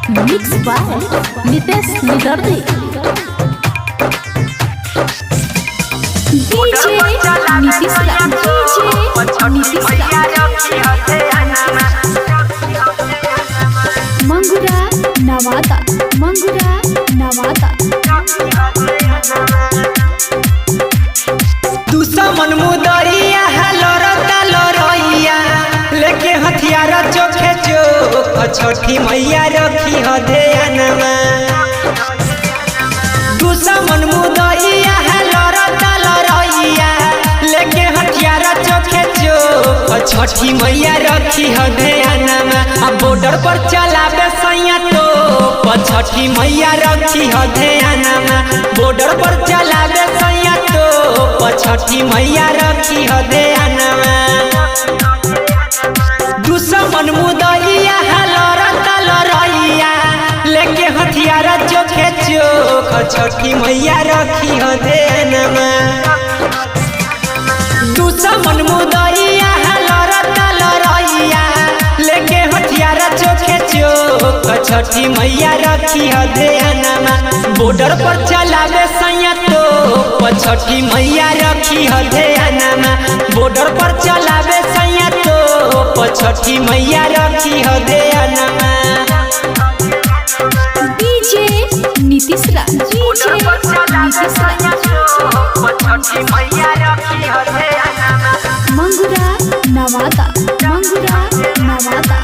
Mix by Nitesh निदर्दी। DJ Nitish Raj, DJ Nitish Raj, Mangura Nawada, Mangura Nawada. दुश्मन मुदरिया लड़ता लड़ैया लेके हथियार चोखे चोख छठी मैया रखी ह ध्यानमा। दुश्मन मुदरिया लड़ता लड़ैया लेके हथियार चोखे चोख छठी मैया रखी ह ध्यानमा। अब बॉर्डर पर चलावे सैया तो छठी मैया रखी ह ध्यानमा। बॉर्डर पर चलावे सैया तो छठी मैया रखी ह ध्यानमा। दुश्मन मुदरिया लड़ता लड़ैया लेके हथियार चोखे चोख छठी मैया रखी ह ध्यानमा। दुश्मन मुदरिया लड़ता लड़ैया लेके हथियार चोखे चोख छठी मैया रखी ह ध्यानमा। बॉर्डर पर चलावे सैया तो छठी मैया रखी ह ध्यानमा। बॉर्डर पर चलावे सैया तो छठी मैया रखी ह ध्यानमा। DJ Nitish Raj, DJ Nitish Raj, Mangura Nawada, Mangura Nawada.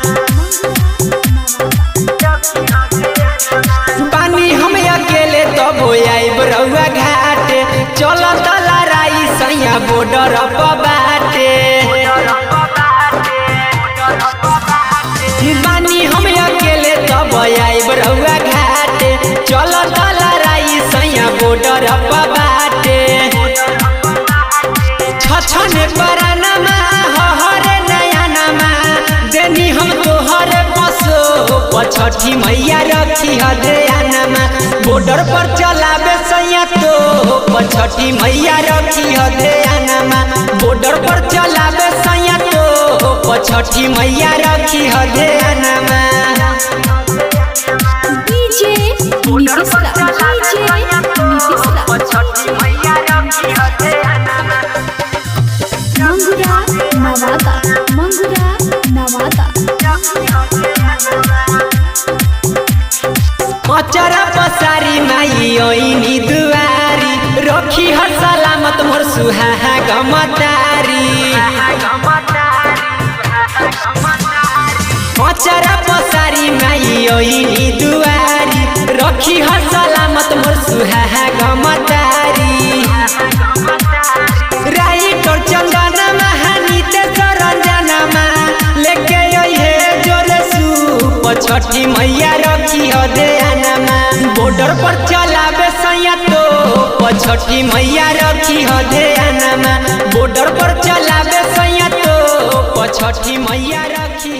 पानी हम अकेले तो बोयाइब रउआ घाटे चलत लड़ाई सैया बॉर्डर पर बाटे। पानी हम अकेले तो बोयाइब रउआ घाटे चलत लड़ाई सैया बॉर्डर पर बाटे। छछने परानमा हरे नयनमा देनी हम तोहर बसो छठी मैया रखी ह ध्यानमा। बॉर्डर पर चलावे सैया तो छठी मैया रखी ह ध्यानमा। बॉर्डर पर चलावे सैया तो छठी मैया रखी ह ध्यानमा। DJ Nitish Raj, DJ Nitish Raj, Mangura Nawada, Mangura Nawada. अचरा पसारी माई ओइनी दुआरी रखी हर सलामत मोर सुहाग मतारी। अचरा पसारी माई ओइनी दुआरी रखी हर सलामत मोर सुहाग मतारी। राइटर चंदनमा नितेश रंजनमा लेके अइहे जोरे सूप छठी मैया रखी ह ध्यानमा। बॉर्डर पर चलावे सैया तो छठी मैया रखी ह ध्यानमा। बॉर्डर पर चलावे सैया तो छठी मैया रखी